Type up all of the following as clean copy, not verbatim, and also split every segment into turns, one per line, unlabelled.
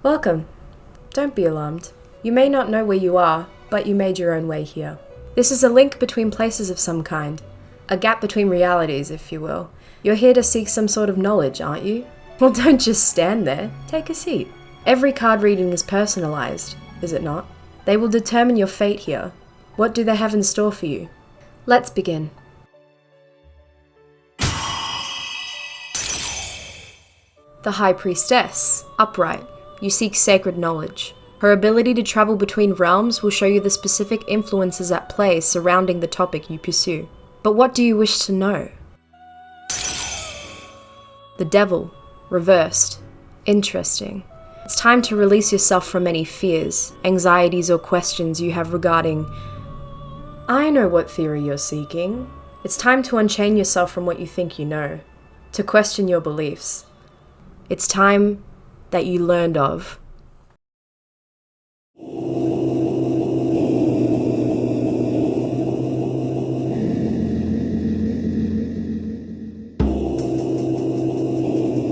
Welcome. Don't be alarmed. You may not know where you are, but you made your own way here. This is a link between places of some kind. A gap between realities, if you will. You're here to seek some sort of knowledge, aren't you? Well, don't just stand there. Take a seat. Every card reading is personalized, is it not? They will determine your fate here. What do they have in store for you? Let's begin. The High Priestess, upright. You seek sacred knowledge. Her ability to travel between realms will show you the specific influences at play surrounding the topic you pursue. But what do you wish to know? The Devil, reversed. Interesting. It's time to release yourself from any fears, anxieties, or questions you have regarding... I know what theory you're seeking. It's time to unchain yourself from what you think you know, to question your beliefs. It's time that you learned of.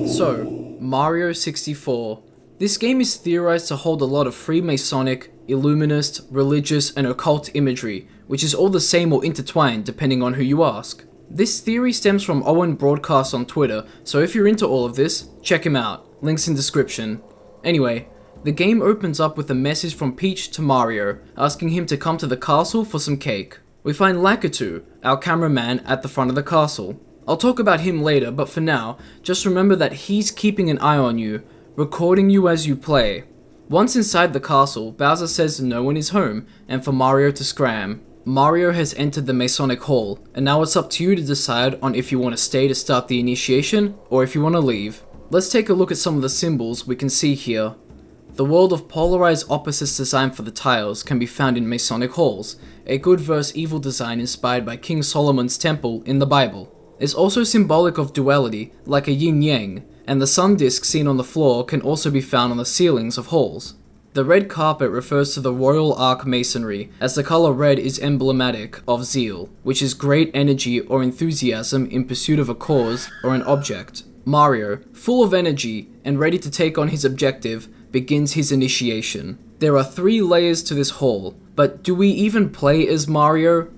So, Mario 64. This game is theorized to hold a lot of Freemasonic, Illuminist, religious, and occult imagery, which is all the same or intertwined depending on who you ask. This theory stems from OWENBROADCAST on Twitter, so if you're into all of this, check him out. Links in description. Anyway, the game opens up with a message from Peach to Mario, asking him to come to the castle for some cake. We find Lakitu, our cameraman, at the front of the castle. I'll talk about him later, but for now, just remember that he's keeping an eye on you, recording you as you play. Once inside the castle, Bowser says no one is home, and for Mario to scram. Mario has entered the Masonic Hall, and now it's up to you to decide on if you want to stay to start the initiation, or if you want to leave. Let's take a look at some of the symbols we can see here. The world of polarized opposites design for the tiles can be found in Masonic halls, a good versus evil design inspired by King Solomon's temple in the Bible. It's also symbolic of duality, like a yin-yang, and the sun disk seen on the floor can also be found on the ceilings of halls. The red carpet refers to the Royal Arc Masonry, as the color red is emblematic of zeal, which is great energy or enthusiasm in pursuit of a cause or an object. Mario, full of energy and ready to take on his objective, begins his initiation. There are 3 layers to this hall, but do we even play as Mario?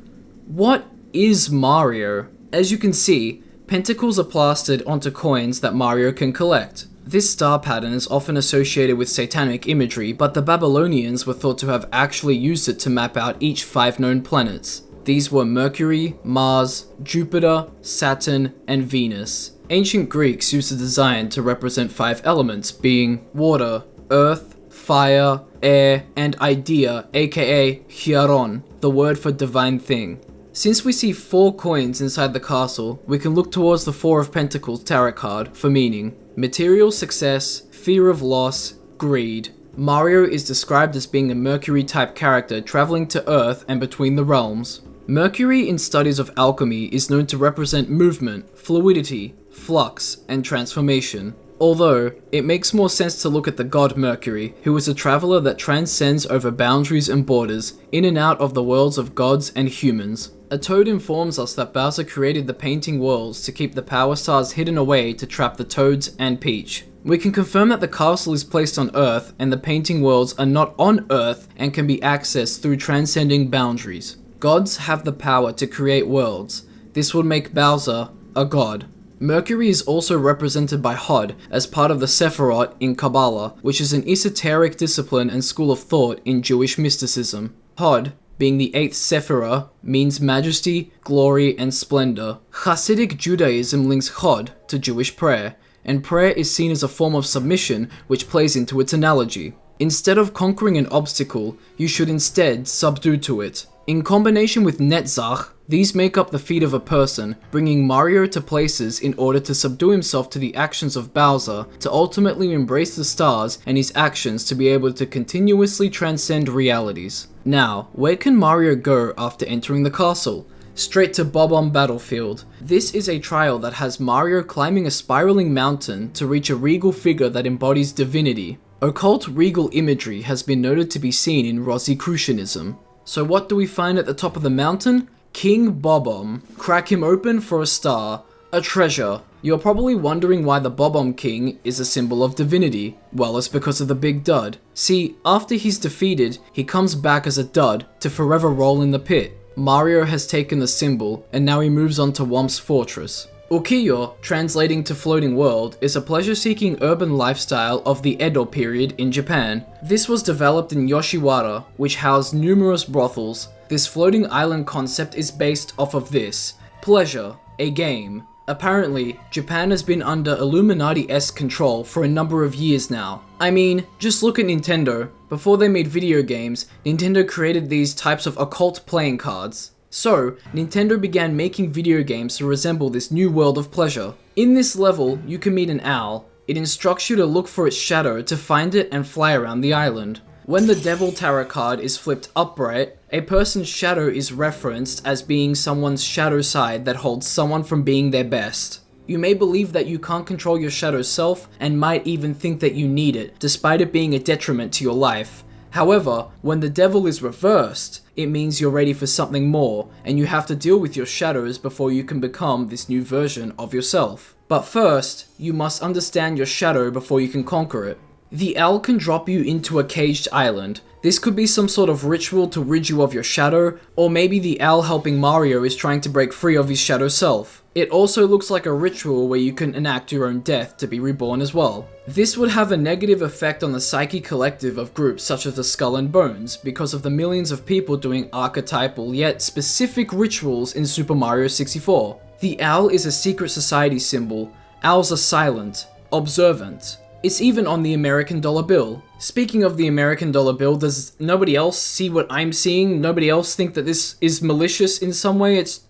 What is Mario? As you can see, pentacles are plastered onto coins that Mario can collect. This star pattern is often associated with satanic imagery, but the Babylonians were thought to have actually used it to map out each 5 known planets. These were Mercury, Mars, Jupiter, Saturn, and Venus. Ancient Greeks used the design to represent 5 elements, being water, earth, fire, air, and idea, aka hieron, the word for divine thing. Since we see 4 coins inside the castle, we can look towards the 4 of Pentacles tarot card for meaning. Material success, fear of loss, greed. Mario is described as being a Mercury-type character traveling to Earth and between the realms. Mercury in studies of alchemy is known to represent movement, fluidity, flux, and transformation. Although, it makes more sense to look at the god Mercury, who is a traveler that transcends over boundaries and borders, in and out of the worlds of gods and humans. A toad informs us that Bowser created the painting worlds to keep the power stars hidden away to trap the Toads and Peach. We can confirm that the castle is placed on Earth and the painting worlds are not on Earth and can be accessed through transcending boundaries. Gods have the power to create worlds. This would make Bowser a god. Mercury is also represented by Hod as part of the Sephiroth in Kabbalah, which is an esoteric discipline and school of thought in Jewish mysticism. Hod, being the 8th Sephirah, means majesty, glory, and splendor. Hasidic Judaism links Hod to Jewish prayer, and prayer is seen as a form of submission which plays into its analogy. Instead of conquering an obstacle, you should instead subdue to it. In combination with Netzach, these make up the feet of a person, bringing Mario to places in order to subdue himself to the actions of Bowser, to ultimately embrace the stars and his actions to be able to continuously transcend realities. Now, where can Mario go after entering the castle? Straight to Bob-omb Battlefield. This is a trial that has Mario climbing a spiraling mountain to reach a regal figure that embodies divinity. Occult regal imagery has been noted to be seen in Rosicrucianism. So what do we find at the top of the mountain? King Bob-omb. Crack him open for a star, a treasure, You're probably wondering why the Bob-omb King is a symbol of divinity. Well, it's because of the big dud. See, after he's defeated, he comes back as a dud to forever roll in the pit. Mario has taken the symbol, and now he moves on to Whomp's fortress. Ukiyo, translating to floating world, is a pleasure-seeking urban lifestyle of the Edo period in Japan. This was developed in Yoshiwara, which housed numerous brothels. This floating island concept is based off of this. Pleasure, a game. Apparently, Japan has been under Illuminati-esque control for a number of years now. I mean, just look at Nintendo. Before they made video games, Nintendo created these types of occult playing cards. So, Nintendo began making video games to resemble this new world of pleasure. In this level, you can meet an owl. It instructs you to look for its shadow to find it and fly around the island. When the Devil Tarot card is flipped upright, a person's shadow is referenced as being someone's shadow side that holds someone from being their best. You may believe that you can't control your shadow self and might even think that you need it, despite it being a detriment to your life. However, when the devil is reversed, it means you're ready for something more, and you have to deal with your shadows before you can become this new version of yourself. But first, you must understand your shadow before you can conquer it. The owl can drop you into a caged island. This could be some sort of ritual to rid you of your shadow, or maybe the owl helping Mario is trying to break free of his shadow self. It also looks like a ritual where you can enact your own death to be reborn as well. This would have a negative effect on the psyche collective of groups such as the Skull and Bones because of the millions of people doing archetypal yet specific rituals in Super Mario 64. The owl is a secret society symbol. Owls are silent, observant. It's even on the American dollar bill. Speaking of the American dollar bill, does nobody else see what I'm seeing? Nobody else think that this is malicious in some way? It's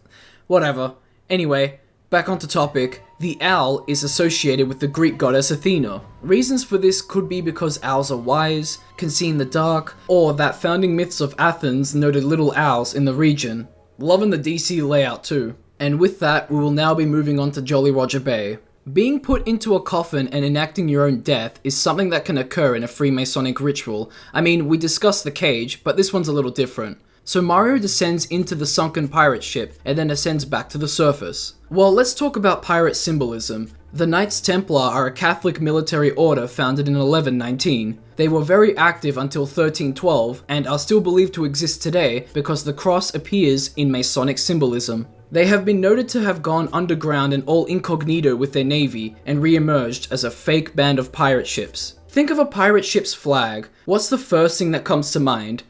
whatever. Anyway, back onto topic. The owl is associated with the Greek goddess Athena. Reasons for this could be because owls are wise, can see in the dark, or that founding myths of Athens noted little owls in the region. Loving the DC layout too. And with that, we will now be moving on to Jolly Roger Bay. Being put into a coffin and enacting your own death is something that can occur in a Freemasonic ritual. I mean, we discussed the cage, but this one's a little different. So Mario descends into the sunken pirate ship and then ascends back to the surface. Well, let's talk about pirate symbolism. The Knights Templar are a Catholic military order founded in 1119. They were very active until 1312 and are still believed to exist today because the cross appears in Masonic symbolism. They have been noted to have gone underground and all incognito with their navy and re-emerged as a fake band of pirate ships. Think of a pirate ship's flag. What's the first thing that comes to mind?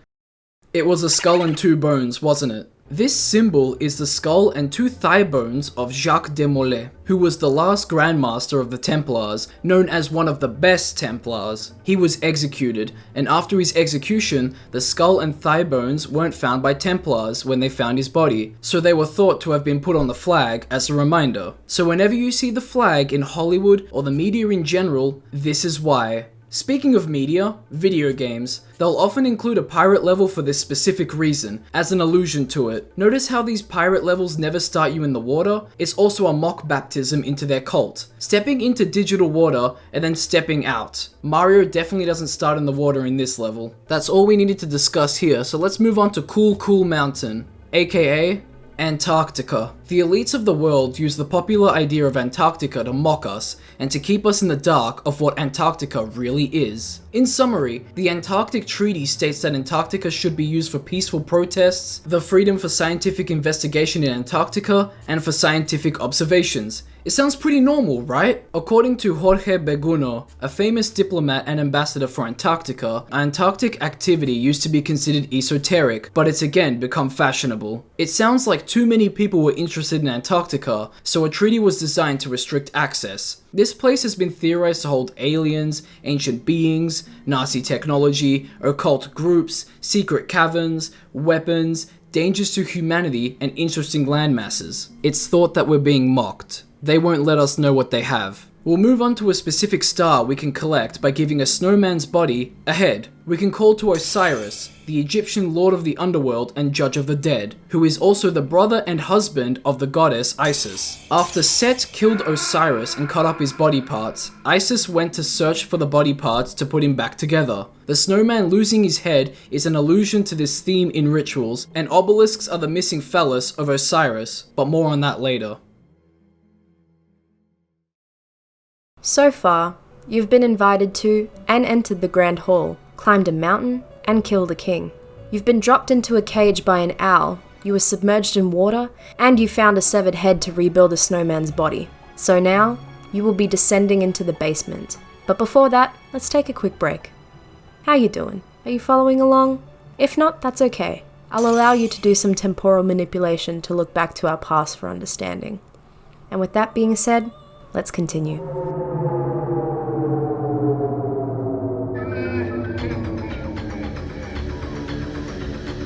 It was a skull and two bones, wasn't it? This symbol is the skull and two thigh bones of Jacques de Molay, who was the last Grandmaster of the Templars, known as one of the best Templars. He was executed, and after his execution, the skull and thigh bones weren't found by Templars when they found his body, so they were thought to have been put on the flag as a reminder. So whenever you see the flag in Hollywood or the media in general, this is why. Speaking of media, video games, they'll often include a pirate level for this specific reason, as an allusion to it. Notice how these pirate levels never start you in the water? It's also a mock baptism into their cult. Stepping into digital water and then stepping out. Mario definitely doesn't start in the water in this level. That's all we needed to discuss here, so let's move on to Cool Mountain, aka Antarctica. The elites of the world use the popular idea of Antarctica to mock us and to keep us in the dark of what Antarctica really is. In summary, the Antarctic Treaty states that Antarctica should be used for peaceful protests, the freedom for scientific investigation in Antarctica, and for scientific observations. It sounds pretty normal, right? According to Jorge Beguno, a famous diplomat and ambassador for Antarctica, Antarctic activity used to be considered esoteric, but it's again become fashionable. It sounds like too many people were interested in Antarctica, so a treaty was designed to restrict access. This place has been theorized to hold aliens, ancient beings, Nazi technology, occult groups, secret caverns, weapons, dangers to humanity, and interesting landmasses. It's thought that we're being mocked. They won't let us know what they have. We'll move on to a specific star we can collect by giving a snowman's body a head. We can call to Osiris, the Egyptian lord of the underworld and judge of the dead, who is also the brother and husband of the goddess Isis. After Set killed Osiris and cut up his body parts, Isis went to search for the body parts to put him back together. The snowman losing his head is an allusion to this theme in rituals, and obelisks are the missing phallus of Osiris, but more on that later.
So far, you've been invited to and entered the Grand Hall, climbed a mountain, and killed a king. You've been dropped into a cage by an owl, you were submerged in water, and you found a severed head to rebuild a snowman's body. So now, you will be descending into the basement. But before that, let's take a quick break. How you doing? Are you following along? If not, that's okay. I'll allow you to do some temporal manipulation to look back to our past for understanding. And with that being said, let's continue.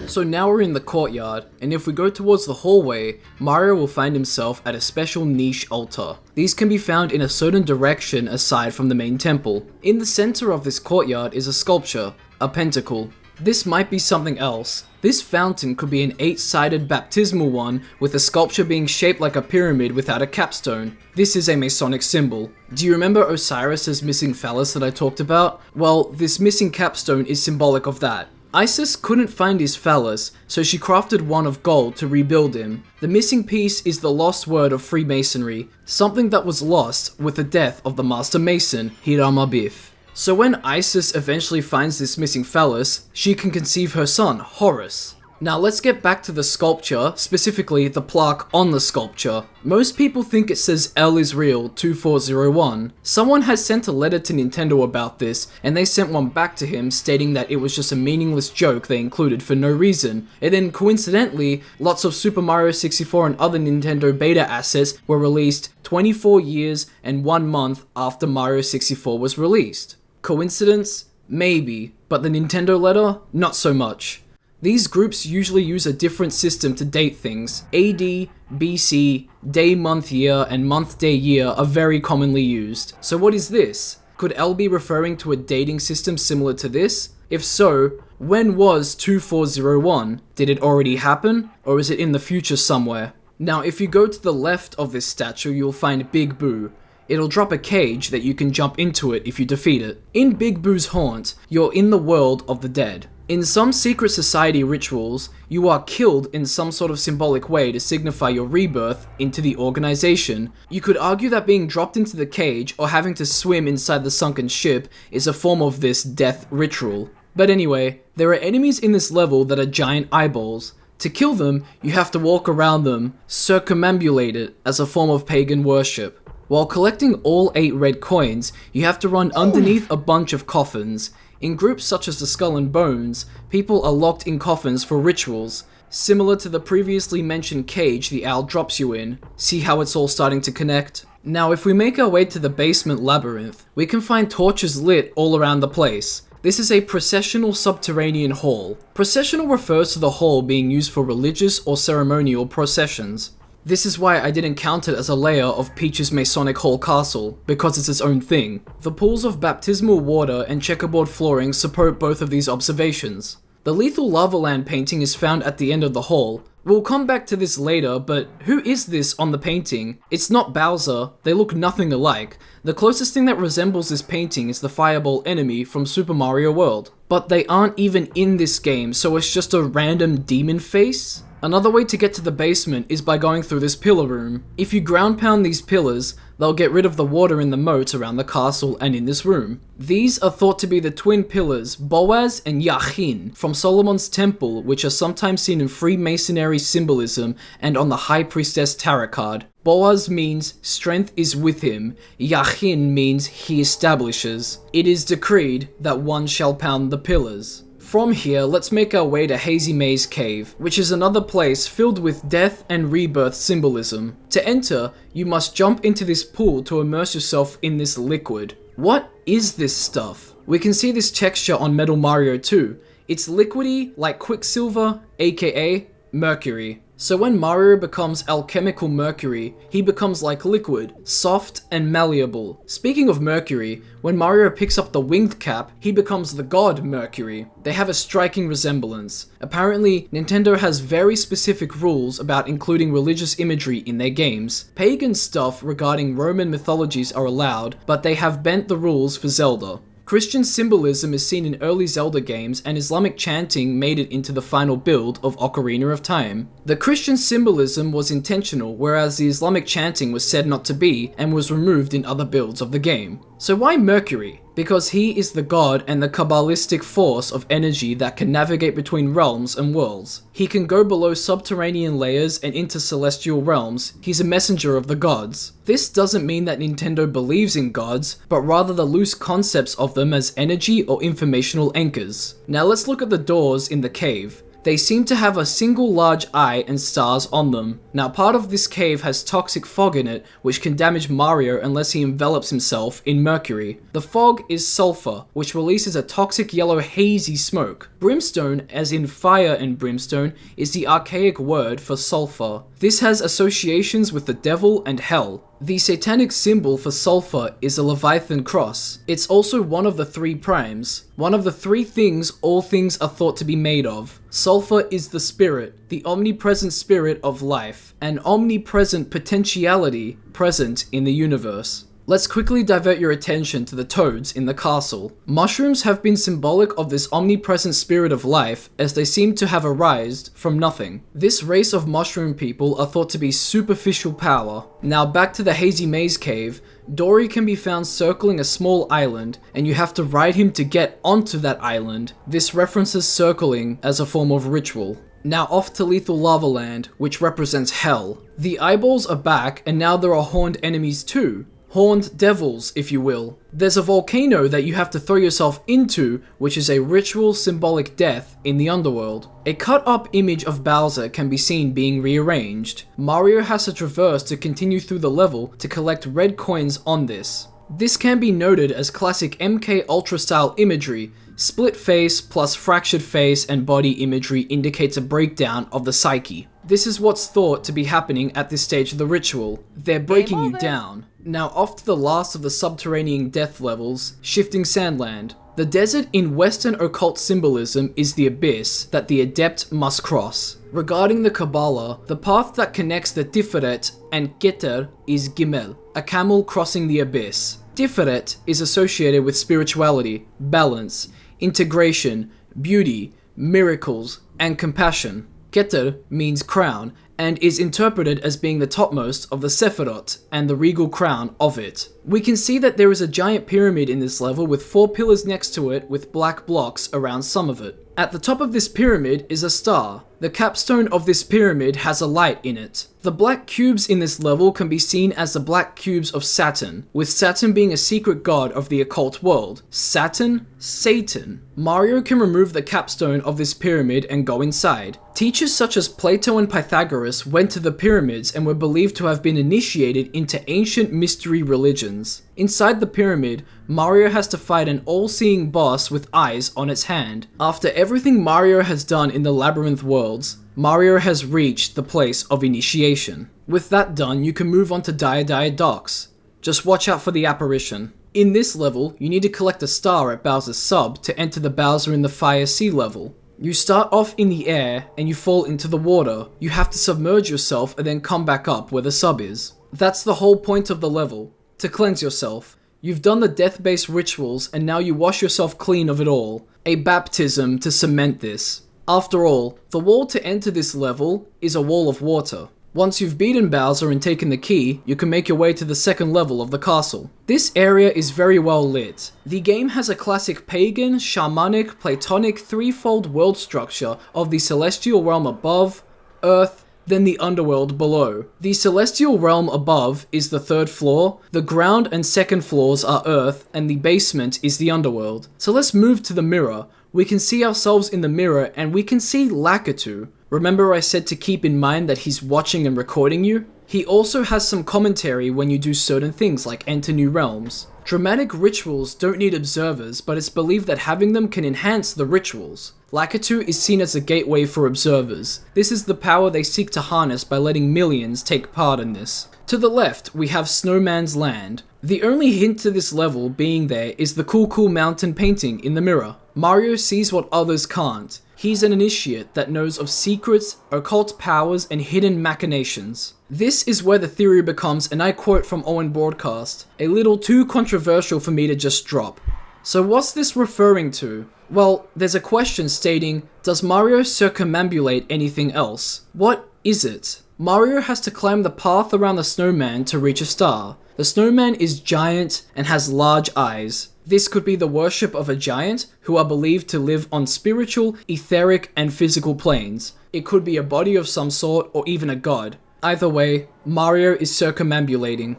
So now we're in the courtyard, and if we go towards the hallway, Mario will find himself at a special niche altar. These can be found in a certain direction aside from the main temple. In the center of this courtyard is a sculpture, a pentacle. This might be something else. This fountain could be an 8-sided baptismal one with a sculpture being shaped like a pyramid without a capstone. This is a Masonic symbol. Do you remember Osiris's missing phallus that I talked about? Well, this missing capstone is symbolic of that. Isis couldn't find his phallus, so she crafted one of gold to rebuild him. The missing piece is the lost word of Freemasonry, something that was lost with the death of the Master Mason, Hiram Abiff. So when Isis eventually finds this missing phallus, she can conceive her son, Horus. Now let's get back to the sculpture, specifically the plaque on the sculpture. Most people think it says L is real 2401. Someone has sent a letter to Nintendo about this, and they sent one back to him stating that it was just a meaningless joke they included for no reason. And then coincidentally, lots of Super Mario 64 and other Nintendo beta assets were released 24 years and 1 month after Mario 64 was released. Coincidence? Maybe, but the Nintendo letter? Not so much. These groups usually use a different system to date things. AD, BC, day, month, year, and month, day, year are very commonly used. So what is this? Could L be referring to a dating system similar to this? If so, when was 2401? Did it already happen? Or is it in the future somewhere? Now, if you go to the left of this statue, you'll find Big Boo. It'll drop a cage that you can jump into it if you defeat it. In Big Boo's haunt, you're in the world of the dead. In some secret society rituals, you are killed in some sort of symbolic way to signify your rebirth into the organization. You could argue that being dropped into the cage or having to swim inside the sunken ship is a form of this death ritual. But anyway, there are enemies in this level that are giant eyeballs. To kill them, you have to walk around them, circumambulate it as a form of pagan worship. While collecting all 8 red coins, you have to run underneath a bunch of coffins. In groups such as the Skull and Bones, people are locked in coffins for rituals, similar to the previously mentioned cage the owl drops you in. See how it's all starting to connect? Now, if we make our way to the basement labyrinth, we can find torches lit all around the place. This is a processional subterranean hall. Processional refers to the hall being used for religious or ceremonial processions. This is why I didn't count it as a layer of Peach's Masonic Hall Castle, because it's its own thing. The pools of baptismal water and checkerboard flooring support both of these observations. The Lethal Lava Land painting is found at the end of the hall. We'll come back to this later, but who is this on the painting? It's not Bowser, they look nothing alike. The closest thing that resembles this painting is the fireball enemy from Super Mario World. But they aren't even in this game, so it's just a random demon face? Another way to get to the basement is by going through this pillar room. If you ground pound these pillars, they'll get rid of the water in the moat around the castle and in this room. These are thought to be the twin pillars, Boaz and Yachin, from Solomon's temple, which are sometimes seen in Freemasonry symbolism and on the High Priestess tarot card. Boaz means strength is with him, Yachin means he establishes. It is decreed that one shall pound the pillars. From here, let's make our way to Hazy Maze Cave, which is another place filled with death and rebirth symbolism. To enter, you must jump into this pool to immerse yourself in this liquid. What is this stuff? We can see this texture on Metal Mario 2. It's liquidy like Quicksilver, aka Mercury. So when Mario becomes alchemical mercury, he becomes like liquid, soft and malleable. Speaking of Mercury, when Mario picks up the winged cap, he becomes the god Mercury. They have a striking resemblance. Apparently, Nintendo has very specific rules about including religious imagery in their games. Pagan stuff regarding Roman mythologies are allowed, but they have bent the rules for Zelda. Christian symbolism is seen in early Zelda games, and Islamic chanting made it into the final build of Ocarina of Time. The Christian symbolism was intentional, whereas the Islamic chanting was said not to be, and was removed in other builds of the game. So why Mercury? Because he is the god and the Kabbalistic force of energy that can navigate between realms and worlds. He can go below subterranean layers and into celestial realms. He's a messenger of the gods. This doesn't mean that Nintendo believes in gods, but rather the loose concepts of them as energy or informational anchors. Now let's look at the doors in the cave. They seem to have a single large eye and stars on them. Now part of this cave has toxic fog in it, which can damage Mario unless he envelops himself in mercury. The fog is sulfur, which releases a toxic yellow hazy smoke. Brimstone, as in fire and brimstone, is the archaic word for sulfur. This has associations with the devil and hell. The satanic symbol for sulfur is a Leviathan cross. It's also one of the 3 primes, one of the 3 things all things are thought to be made of. Sulfur is the spirit, the omnipresent spirit of life, an omnipresent potentiality present in the universe. Let's quickly divert your attention to the toads in the castle. Mushrooms have been symbolic of this omnipresent spirit of life, as they seem to have arisen from nothing. This race of mushroom people are thought to be superficial power. Now back to the Hazy Maze Cave. Dory can be found circling a small island, and you have to ride him to get onto that island. This references circling as a form of ritual. Now off to Lethal Lava Land, which represents hell. The eyeballs are back, and now there are horned enemies too. Horned devils, if you will. There's a volcano that you have to throw yourself into, which is a ritual symbolic death in the underworld. A cut up image of Bowser can be seen being rearranged. Mario has to traverse to continue through the level to collect red coins on this. This can be noted as classic MK Ultra style imagery. Split face plus fractured face and body imagery indicates a breakdown of the psyche. This is what's thought to be happening at this stage of the ritual. They're breaking you down. Now off to the last of the subterranean death levels, Shifting Sandland. The desert in Western occult symbolism is the abyss that the adept must cross. Regarding the Kabbalah, the path that connects the Tiferet and Keter is Gimel, a camel crossing the abyss. Tiferet is associated with spirituality, balance, integration, beauty, miracles, and compassion. Keter means crown, and is interpreted as being the topmost of the Sephiroth and the regal crown of it. We can see that there is a giant pyramid in this level with 4 pillars next to it with black blocks around some of it. At the top of this pyramid is a star. The capstone of this pyramid has a light in it. The black cubes in this level can be seen as the black cubes of Saturn, with Saturn being a secret god of the occult world. Saturn? Satan. Mario can remove the capstone of this pyramid and go inside. Teachers such as Plato and Pythagoras went to the pyramids and were believed to have been initiated into ancient mystery religions. Inside the pyramid, Mario has to fight an all-seeing boss with eyes on its hand. After everything Mario has done in the Labyrinth worlds, Mario has reached the place of initiation. With that done, you can move on to Dire Docks. Just watch out for the apparition. In this level, you need to collect a star at Bowser's sub to enter the Bowser in the Fire Sea level. You start off in the air and you fall into the water. You have to submerge yourself and then come back up where the sub is. That's the whole point of the level, to cleanse yourself. You've done the death-based rituals and now you wash yourself clean of it all. A baptism to cement this. After all, the wall to enter this level is a wall of water. Once you've beaten Bowser and taken the key, you can make your way to the second level of the castle. This area is very well lit. The game has a classic pagan, shamanic, platonic, threefold world structure of the celestial realm above, earth, then the underworld below. The celestial realm above is the 3rd floor, the ground and 2nd floors are earth, and the basement is the underworld. So let's move to the mirror. We can see ourselves in the mirror and we can see Lakitu. Remember I said to keep in mind that he's watching and recording you? He also has some commentary when you do certain things like enter new realms. Dramatic rituals don't need observers, but it's believed that having them can enhance the rituals. Lakitu is seen as a gateway for observers. This is the power they seek to harness by letting millions take part in this. To the left, we have Snowman's Land. The only hint to this level being there is the cool mountain painting in the mirror. Mario sees what others can't. He's an initiate that knows of secrets, occult powers, and hidden machinations. This is where the theory becomes, and I quote from OWENBROADCAST, a little too controversial for me to just drop. So what's this referring to? Well, there's a question stating, does Mario circumambulate anything else? What is it? Mario has to climb the path around the snowman to reach a star. The snowman is giant and has large eyes. This could be the worship of a giant who are believed to live on spiritual, etheric, and physical planes. It could be a body of some sort or even a god. Either way, Mario is circumambulating.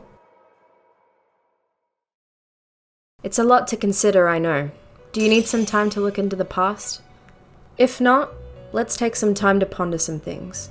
It's a lot to consider, I know. Do you need some time to look into the past? If not, let's take some time to ponder some things.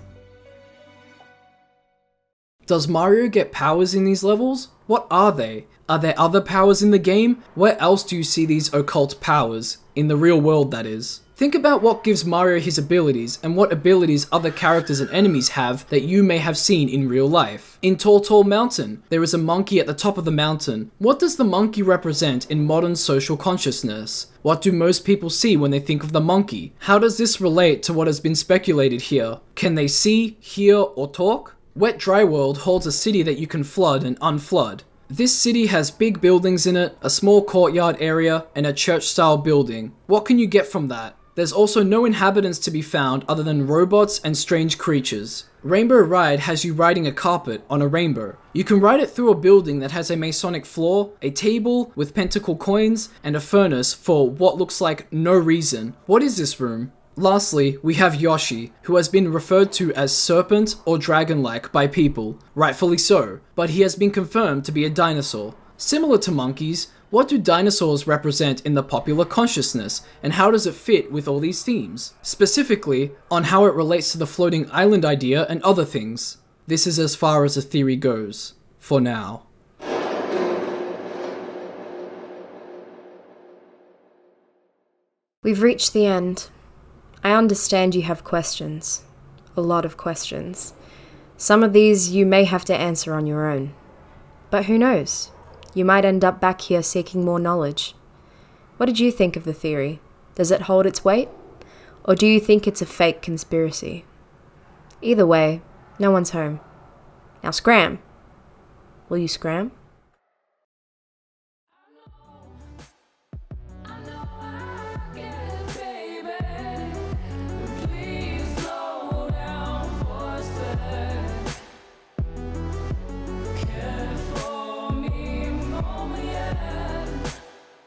Does Mario get powers in these levels? What are they? Are there other powers in the game? Where else do you see these occult powers? In the real world, that is. Think about what gives Mario his abilities and what abilities other characters and enemies have that you may have seen in real life. In Tall Mountain, there is a monkey at the top of the mountain. What does the monkey represent in modern social consciousness? What do most people see when they think of the monkey? How does this relate to what has been speculated here? Can they see, hear, or talk? Wet Dry World holds a city that you can flood and unflood. This city has big buildings in it, a small courtyard area, and a church-style building. What can you get from that? There's also no inhabitants to be found other than robots and strange creatures. Rainbow Ride has you riding a carpet on a rainbow. You can ride it through a building that has a Masonic floor, a table with pentacle coins, and a furnace for what looks like no reason. What is this room? Lastly, we have Yoshi, who has been referred to as serpent or dragon-like by people, rightfully so, but he has been confirmed to be a dinosaur. Similar to monkeys, what do dinosaurs represent in the popular consciousness, and how does it fit with all these themes? Specifically, on how it relates to the floating island idea and other things. This is as far as the theory goes, for now.
We've reached the end. I understand you have questions. A lot of questions. Some of these you may have to answer on your own. But who knows? You might end up back here seeking more knowledge. What did you think of the theory? Does it hold its weight? Or do you think it's a fake conspiracy? Either way, no one's home. Now scram! Will you scram?